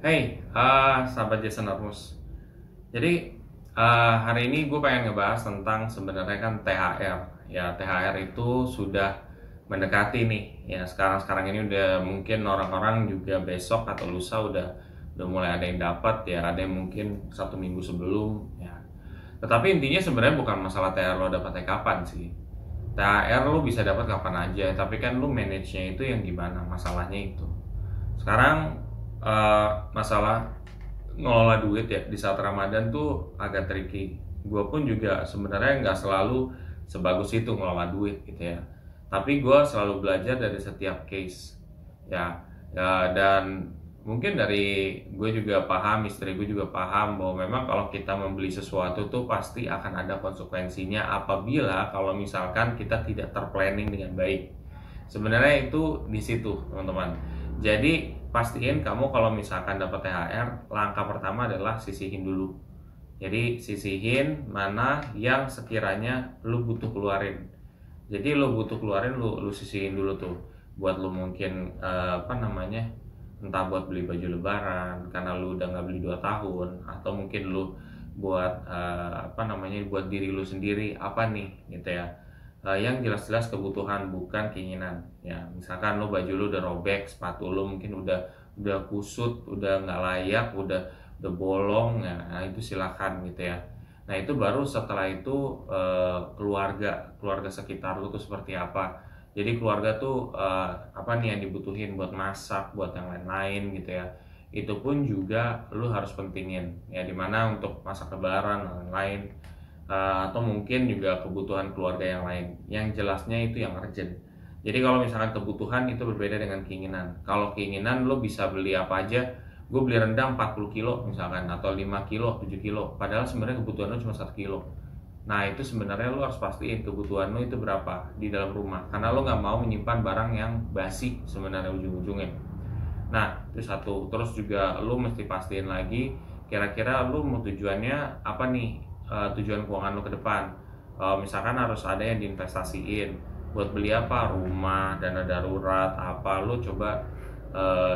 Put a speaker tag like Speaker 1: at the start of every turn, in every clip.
Speaker 1: Hey, sahabat Jason Armus. Jadi hari ini gue pengen ngebahas tentang sebenarnya kan THR. Ya THR itu sudah mendekati nih. Ya sekarang ini udah mungkin orang-orang juga besok atau lusa udah mulai ada yang dapat ya, ada yang mungkin 1 minggu sebelum ya. Tetapi intinya sebenarnya bukan masalah THR lo dapatnya kapan sih. THR lo bisa dapat kapan aja, tapi kan lo manage-nya itu yang gimana, masalahnya itu. Sekarang masalah ngelola duit ya di saat Ramadan tuh agak tricky. Gue pun juga sebenarnya nggak selalu sebagus itu ngelola duit gitu ya. Tapi gue selalu belajar dari setiap case ya, dan mungkin dari gue juga paham, istri gue juga paham bahwa memang kalau kita membeli sesuatu tuh pasti akan ada konsekuensinya apabila kalau misalkan kita tidak terplanning dengan baik. Sebenarnya itu di situ teman-teman. Jadi pastiin kamu kalau misalkan dapat THR, langkah pertama adalah sisihin dulu. Jadi sisihin mana yang sekiranya lu butuh keluarin. Jadi lu butuh keluarin, lu sisihin dulu tuh. Buat lu mungkin entah buat beli baju lebaran karena lu udah nggak beli 2 tahun, atau mungkin lu buat buat diri lu sendiri apa nih gitu ya. Yang jelas-jelas kebutuhan bukan keinginan ya. Misalkan lo baju lo udah robek, sepatu lo mungkin udah kusut, udah nggak layak, udah bolong ya, nah itu silakan gitu ya. Nah itu baru setelah itu keluarga sekitar lo tuh seperti apa. Jadi keluarga tuh apa nih yang dibutuhin buat masak, buat yang lain-lain gitu ya. Itu pun juga lo harus pentingin ya, dimana untuk masak lebaran dan lain-lain. Atau mungkin juga kebutuhan keluarga yang lain yang jelasnya itu yang urgent. Jadi kalau misalkan kebutuhan itu berbeda dengan keinginan. Kalau keinginan lo bisa beli apa aja, gue beli rendang 40 kilo misalkan, atau 5 kilo, 7 kilo, padahal sebenarnya kebutuhan lo cuma 1 kilo. Nah itu sebenarnya lo harus pastiin kebutuhan lo itu berapa di dalam rumah, karena lo nggak mau menyimpan barang yang basi sebenarnya ujung-ujungnya. Nah itu satu. Terus juga lo mesti pastiin lagi kira-kira lo mau tujuannya apa nih, tujuan keuangan lo ke depan. Misalkan harus ada yang diinvestasiin buat beli apa, rumah, dana darurat apa, lo coba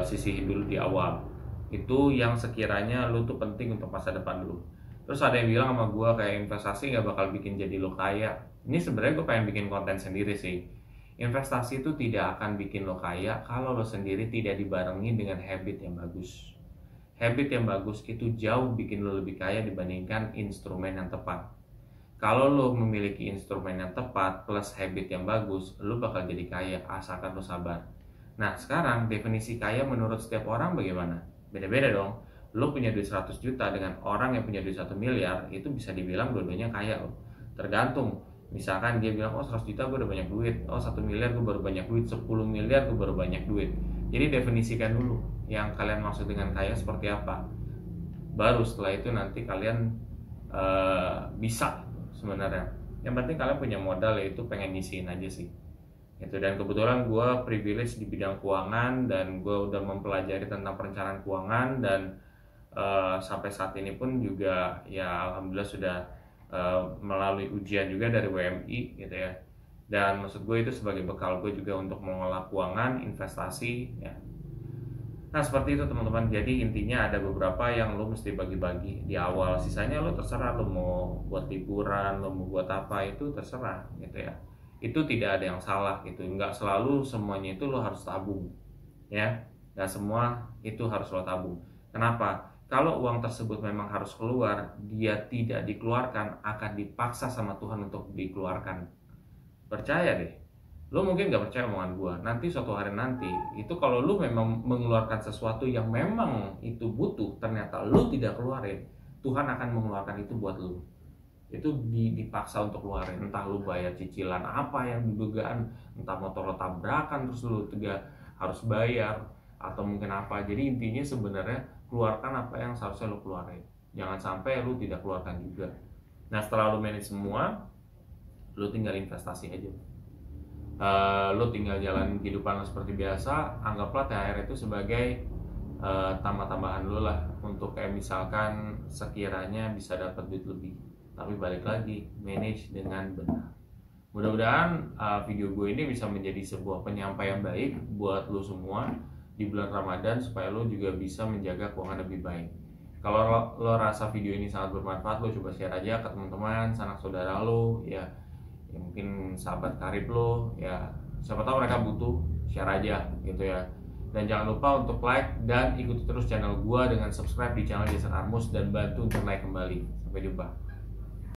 Speaker 1: sisihin dulu di awal. Itu yang sekiranya lo tuh penting untuk masa depan dulu. Terus ada yang bilang sama gue kayak investasi nggak bakal bikin jadi lo kaya. Ini sebenarnya gue pengen bikin konten sendiri sih. Investasi itu tidak akan bikin lo kaya kalau lo sendiri tidak dibarengi dengan habit yang bagus. Habit yang bagus itu jauh bikin lo lebih kaya dibandingkan instrumen yang tepat. Kalau lo memiliki instrumen yang tepat plus habit yang bagus, lo bakal jadi kaya asalkan lo sabar. Nah sekarang definisi kaya menurut setiap orang bagaimana? Beda-beda dong. Lo punya duit 100 juta dengan orang yang punya duit 1 miliar, itu bisa dibilang dua-duanya kaya lo. Tergantung. Misalkan dia bilang, oh 100 juta gue udah banyak duit, oh 1 miliar gue baru banyak duit, 10 miliar gue baru banyak duit. Jadi definisikan dulu yang kalian maksud dengan kaya seperti apa. Baru setelah itu nanti kalian bisa sebenarnya. Yang penting kalian punya modal, yaitu pengen nyisihin aja sih. Itu. Dan kebetulan gue privilege di bidang keuangan dan gue udah mempelajari tentang perencanaan keuangan, dan sampai saat ini pun juga ya alhamdulillah sudah melalui ujian juga dari WMI gitu ya. Dan maksud gue itu sebagai bekal gue juga untuk mengolah keuangan, investasi ya. Nah seperti itu teman-teman. Jadi intinya ada beberapa yang lo mesti bagi-bagi di awal. Sisanya lo terserah, lo mau buat liburan, lo mau buat apa, itu terserah gitu ya. Itu tidak ada yang salah gitu. Nggak selalu semuanya itu lo harus tabung ya. Nggak semua itu harus lo tabung. Kenapa? Kalau uang tersebut memang harus keluar, dia tidak dikeluarkan, akan dipaksa sama Tuhan untuk dikeluarkan. Percaya deh. Lo mungkin gak percaya omongan gue. Nanti suatu hari nanti, itu kalau lo memang mengeluarkan sesuatu yang memang itu butuh, ternyata lo tidak keluarin, Tuhan akan mengeluarkan itu buat lo. Itu dipaksa untuk keluarin. Entah lo bayar cicilan apa yang dugaan, entah motor lo tabrakan terus lo juga harus bayar, atau mungkin apa. Jadi intinya sebenarnya keluarkan apa yang seharusnya lo keluarin. Jangan sampai lo tidak keluarkan juga. Nah setelah lo manage semua, lo tinggal investasi aja. Lo tinggal jalan kehidupan lo seperti biasa. Anggaplah THR itu sebagai tambah-tambahan lo lah, untuk kayak misalkan sekiranya bisa dapat duit lebih. Tapi balik lagi, manage dengan benar. Mudah-mudahan video gue ini bisa menjadi sebuah penyampaian baik buat lo semua. di bulan Ramadan supaya lo juga bisa menjaga keuangan lebih baik. Kalau lo rasa video ini sangat bermanfaat, lo coba share aja ke teman-teman, sanak saudara lo, ya mungkin sahabat karib lo, ya siapa tahu mereka butuh, share aja gitu ya. Dan jangan lupa untuk like dan ikuti terus channel gua dengan subscribe di channel Jason Armus dan bantu untuk naik kembali. Sampai jumpa.